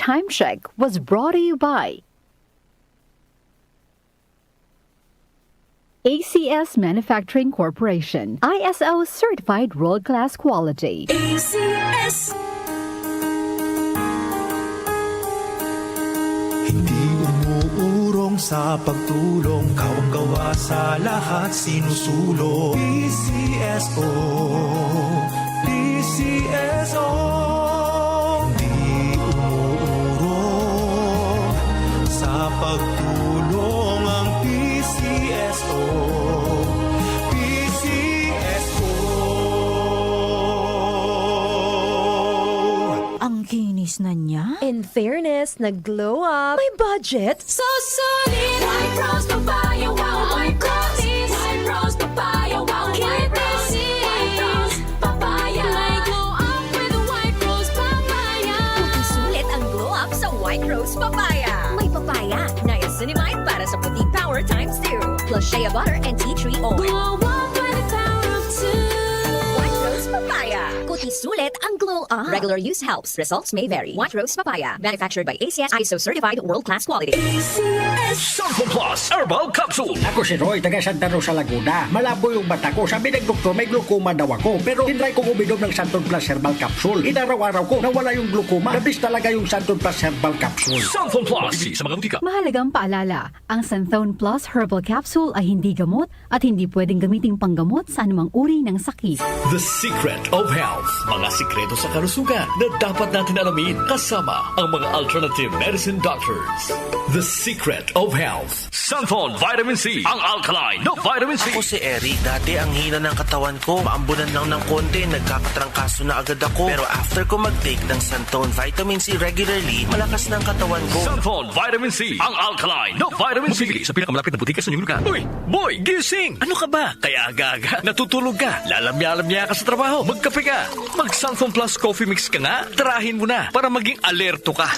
Time Check was brought to you by ACS Manufacturing Corporation, ISO certified world-class quality. ACS. Hindi umuurong sa pagtulong, kawang gawa sa lahat sinusulong. PCSO, PCSO. Hindi umuurong sa pagtulong ang PCSO, PCSO. Ang kinis na niya. In fairness, nag-glow up. May budget. So solid. White Rose Papaya, wow, White Rose. White Rose Papaya, wow, White Rose. White Rose Papaya. May glow up with a White Rose Papaya. Puti sulit ang glow up sa White Rose Papaya. May papaya, niacinamide para sa puti power times 2. Plus shea butter and tea tree oil. Glow up with the power of two. White Rose Papaya. Puti sulit ang glow up. Regular use helps. Results may vary. White Rose Papaya. Manufactured by ACS ISO certified world-class quality. Santo Plus Herbal Capsule. Ako si Roy, taga Santa Rosa, Laguna. Malabo yung mata ko. Sabi ng doktor, may glaucoma daw ako. Pero tinry kong uminom ng Santon Plus Herbal Capsule. Inaraw-araw ko, nawala yung glaucoma. Nabis talaga yung Santon Plus Herbal Capsule. Santo Plus. Bibili sa mga butika. Mahalagang paalala, ang Santhone Plus Herbal Capsule ay hindi gamot at hindi pwedeng gamiting panggamot sa anumang uri ng sakit. The Secret of Health. Mga sikreto sa kalusugan na dapat natin alamin kasama ang mga alternative medicine doctors. The Secret of Health. Santhon Vitamin C. Ang alkaline na vitamin C. Ako si Eric. Dati ang hina ng katawan ko. Maambunan lang ng konti. Nagkakatrangkaso na agad ako. Pero after ko mag-take ng Santon Vitamin C regularly, malakas ng katawan ko. Santhon Vitamin C. Ang alkaline na vitamin C. Mabibili sa pinakamalapit na butika sa inyong lugar. Uy! Boy! Gising! Ano ka ba? Kaya aga-aga. Natutulog ka. Lalamya-lamya ka sa trabaho. Magkape ka. Mag-Santhon Plus Coffee Mix ka nga. Tarahin mo na para maging alerto ka.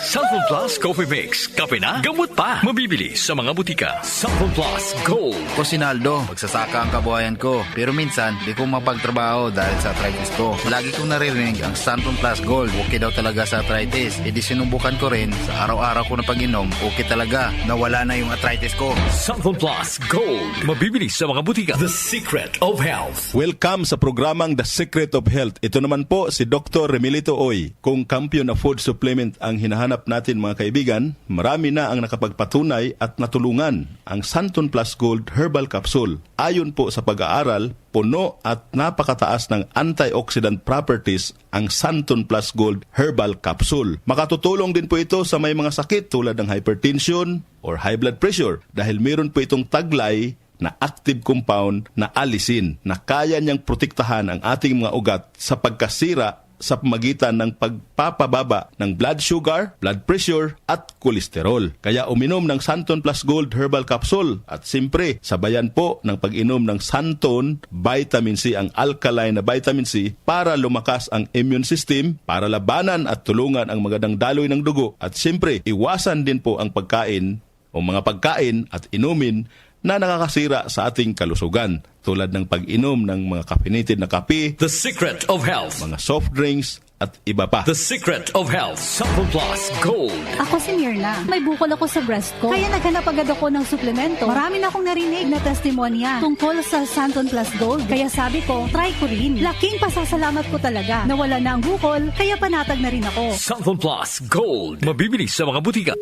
Santhon Plus Coffee Mix. Kape na, gamot pa. Mabibili sa mga butika. Santhon Plus Gold. Ko si Naldo, magsasaka ang kabuhayan ko. Pero minsan, di ko mapagtrabaho dahil sa arthritis ko. Lagi kong naririnig ang Santon Plus Gold. Okay daw talaga sa arthritis. E di sinubukan ko rin. Sa araw-araw ko na pag-inom, okay talaga. Nawala na yung arthritis ko. Santhon Plus Gold. Mabibili sa mga butika. The Secret of Health. Welcome sa programang The Secret of Health. Ito naman po si Dr. Remilito Oy. Kung kampiyon na food supplement ang hinahanap natin mga kaibigan, marami na ang nakapagpatunay at natulungan ang Santon Plus Gold Herbal Capsule. Ayon po sa pag-aaral, puno at napakataas ng antioxidant properties ang Santon Plus Gold Herbal Capsule. Makatutulong din po ito sa may mga sakit tulad ng hypertension or high blood pressure dahil meron po itong taglay na active compound na alisin na kaya niyang protektahan ang ating mga ugat sa pagkasira sa pamagitan ng pagpapababa ng blood sugar, blood pressure at kolesterol. Kaya uminom ng Santon Plus Gold Herbal Capsule at simpre sabayan po ng pag-inom ng Santon Vitamin C, ang alkaline na vitamin C para lumakas ang immune system, para labanan at tulungan ang magandang daloy ng dugo at simpre iwasan din po ang pagkain o mga pagkain at inumin na nakakasira sa ating kalusugan tulad ng pag-inom ng mga caffeinated na kape, The Secret of Health. mga soft drinks at iba pa. The Secret of Health. Santhon Plus Gold. Ako si Mirna. May bukol ako sa breast ko. Kaya naghanap agad ako ng suplemento. Marami na akong narinig na testimonya tungkol sa Santon Plus Gold. Kaya sabi ko, try ko rin. Laking pasasalamat ko talaga. Nawala na ang bukol, kaya panatag na rin ako. Santhon Plus Gold. Mabibili sa mga butika.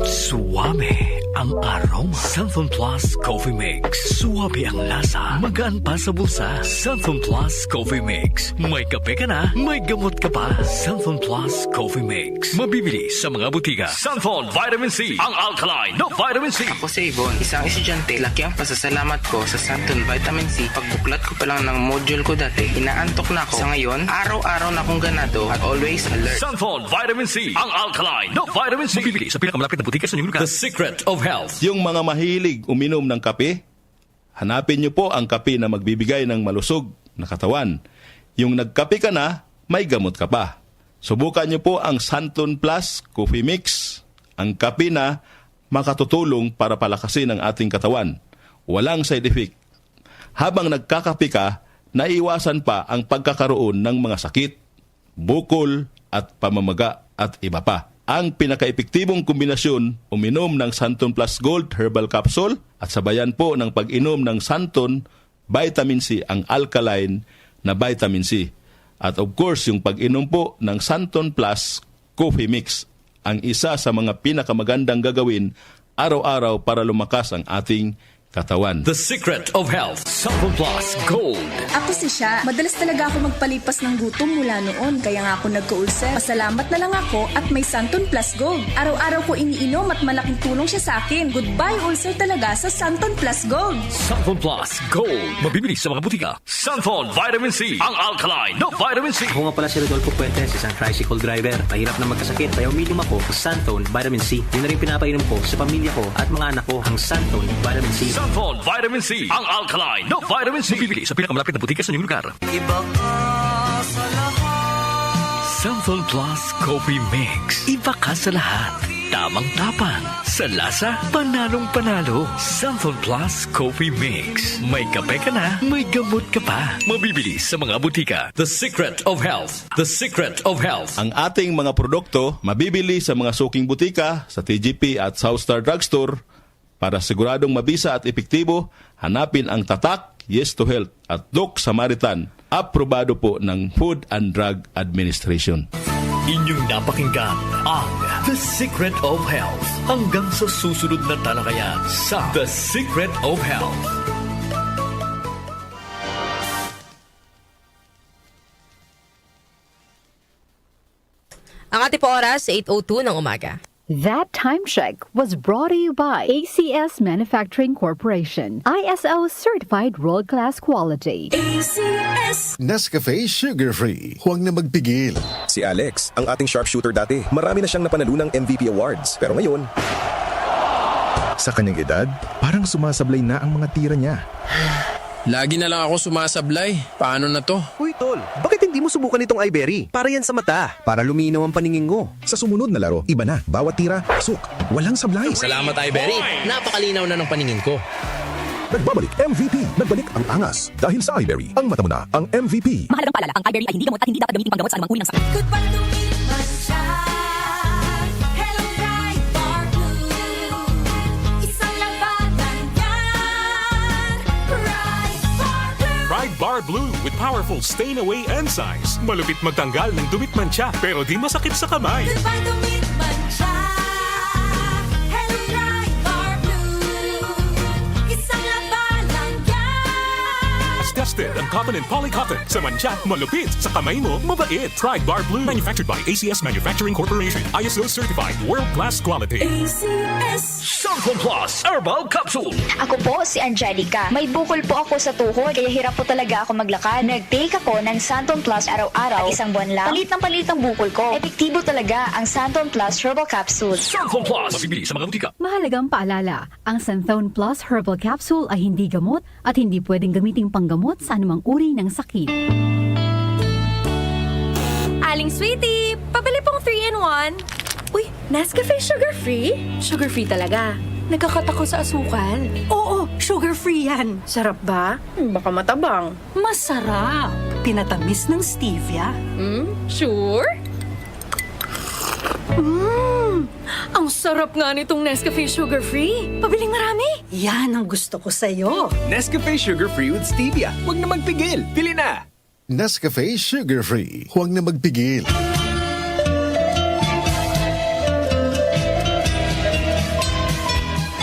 Suwame ang aroma. Santhon Plus Coffee Mix. Suwabe ang lasa. Magaan pa sa bulsa. Santhon Plus Coffee Mix. May kape ka na, may gamot ka pa. Santhon Plus Coffee Mix. Mabibili sa mga butika. Santhon Vitamin C. Ang alkaline na vitamin C. Ako si Ibon, isang estudyante. Laki ang pasasalamat ko sa Santon Vitamin C. Pagbuklat ko pa lang ng module ko dati, inaantok na ako. Sa ngayon, araw-araw na akong ganado at always alert. Santhon Vitamin C. Ang alkaline na vitamin C. Mabibili sa pinakamalapit na butika sa inyong lugar. The Secret of Health. Yung mga mahilig uminom ng kape, hanapin niyo po ang kape na magbibigay ng malusog na katawan. Yung nagkape ka na, may gamot ka pa. Subukan niyo po ang Santon Plus Coffee Mix. Ang kape na makatutulong para palakasin ang ating katawan. Walang side effect. Habang nagkakape ka, naiiwasan pa ang pagkakaroon ng mga sakit, bukol at pamamaga at iba pa. Ang pinaka-epektibong kombinasyon, uminom ng Santon Plus Gold Herbal Capsule at sabayan po ng pag-inom ng Santon Vitamin C, ang alkaline na vitamin C. At of course, yung pag-inom po ng Santon Plus Coffee Mix, ang isa sa mga pinakamagandang gagawin araw-araw para lumakas ang ating katawan. The Secret of Health. Santon Plus Gold. Ako si Sha. Madalas talaga ako magpalipas ng gutom mula noon. Kaya nga ako nagka-ulcer. Pasalamat na lang ako at may Santon Plus Gold. Araw-araw ko iniinom at malaking tulong siya sa akin. Goodbye ulcer talaga sa Santon Plus Gold. Santon Plus Gold. Mabibili sa mga butika. Santon Vitamin C. Ang alkaline na vitamin C. Ako nga pala si Rodolfo Puentes, isang tricycle driver. Mahirap na magkasakit, kaya uminom ako sa Santon Vitamin C. Yun na rin pinapainom ko sa pamilya ko at mga anak ko, ang Santon Vitamin C. Santon Vitamin C. Ang alkaline na vitamin C. Mabibili sa pinakamalapit na butika sa inyong lugar. Iba ka sa lahat. Santon Plus Coffee Mix. Iba ka sa lahat. Tamang-tapang. Sa lasa, panalong-panalo. Santon Plus Coffee Mix. May kape ka na, may gamot ka pa. Mabibili sa mga butika. The Secret of Health. The Secret of Health. Ang ating mga produkto mabibili sa mga suking butika, sa TGP at Southstar Drugstore. Para siguradong mabisa at epektibo, hanapin ang tatak Yes to Health at Doc Samaritan. Aprobado po ng Food and Drug Administration. Inyong napakinggan ang The Secret of Health. Hanggang sa susunod na talakayan sa The Secret of Health. Ang ating po oras, 8:02 ng umaga. That time check was brought to you by ACS Manufacturing Corporation. ISO certified world-class quality. ACS. Nescafe Sugar Free. Huwag na magpigil. Si Alex, ang ating sharpshooter dati. Marami na siyang napanalo ng MVP awards. Pero ngayon, Sa kanyang edad, parang sumasablay na ang mga tira niya. Lagi na lang ako sumasablay. Paano na to? Uy tol, bakit hindi mo subukan itong iBerry? Para yan sa mata. Para luminaw ang paningin ko. Sa sumunod na laro, iba na. Bawat tira, pasok. Walang sablay. Salamat, iBerry. Napakalinaw na ng paningin ko. Nagbabalik MVP. Nagbalik ang angas. Dahil sa iBerry, ang mata mo na ang MVP. Mahalagang paalala, ang iBerry ay hindi gamot at hindi dapat gamitin panggamot sa anumang uri ng sakit. Goodbye to me, sunshine. Hello, bright bar blue. Isang labanan yan. Bright bar blue. Pride Bar Blue with powerful stain-away enzymes. Malupit magtanggal ng dumit mancha pero di masakit sa kamay. Goodbye to me, mancha. Hello, bright bar blue. Isang labanan yan. As tested ang cotton and polycotton. Sa mancha, malupit. Sa kamay mo, mabait. Pride Bar Blue. Manufactured by ACS Manufacturing Corporation. ISO certified world-class quality. ACS. Santon Plus Herbal Capsule. Ako po si Angelica. May bukol po ako sa tuhod, kaya hirap po talaga ako maglakad. Nag-take ako ng Santon Plus araw-araw. At isang buwan lang, palit ang bukol ko. Epektibo talaga ang Santon Plus Herbal Capsule. Santon Plus. Mabibili sa mga butika. Mahalagang paalala, ang Santon Plus Herbal Capsule ay hindi gamot at hindi pwedeng gamiting panggamot sa anumang uri ng sakit. Aling Sweetie, pabili pong 3-in-1. Uy, Nescafe sugar-free? Sugar-free talaga. Nagkakat ako sa asukal. Oo, sugar-free yan. Sarap ba? Baka matabang. Masarap. Pinatamis ng stevia. Sure? Ang sarap nga nitong Nescafe sugar-free. Pabiling marami. Yan ang gusto ko sa'yo. Nescafe Sugar Free with Stevia. Huwag na magpigil. Pili na! Nescafe Sugar Free. Huwag na magpigil.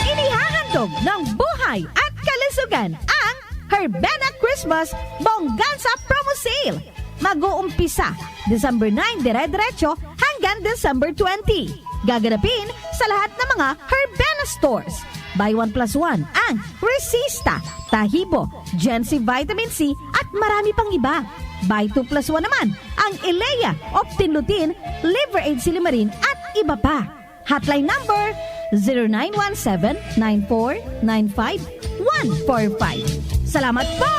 Inihahandog ng buhay at kalusugan ang Herbena Christmas Bongganza Promo Sale. Mag-uumpisa December 9 dire-diretso hanggang December 20. Gaganapin sa lahat ng mga Herbena stores. Buy 1 plus 1 ang Resista, Tahibo, Gen-C Vitamin C at marami pang iba. Buy 2 plus 1 naman ang Ilea, Optin-Lutein, Liver Aid Silimarin at iba pa. Hotline number 0917-9495-145. Salamat po!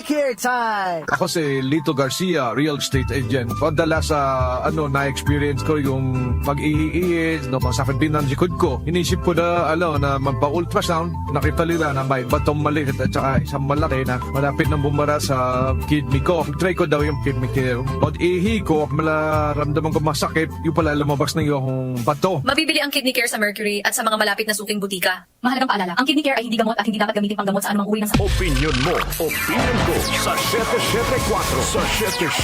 Care time! Ako si Lito Garcia, real estate agent. Madalas sa na-experience ko yung pag-iiis, masakit din ang likod ko. Inisip ko na, na magpa-ultrasound. Nakita nila na may batong maliit at saka isang malaki na malapit na bumara sa kidney ko. Try ko daw yung kidney care. Pag-ihi ko, malaramdaman ko masakit, yung pala lumabas na yung bato. Mabibili ang Kidney Care sa Mercury at sa mga malapit na suking butika. Mahalagang paalala, ang Kidney Care ay hindi gamot at hindi dapat gamitin panggamot sa anumang uri ng sakit. Opinion mo, opinion ko sa 774 sa 77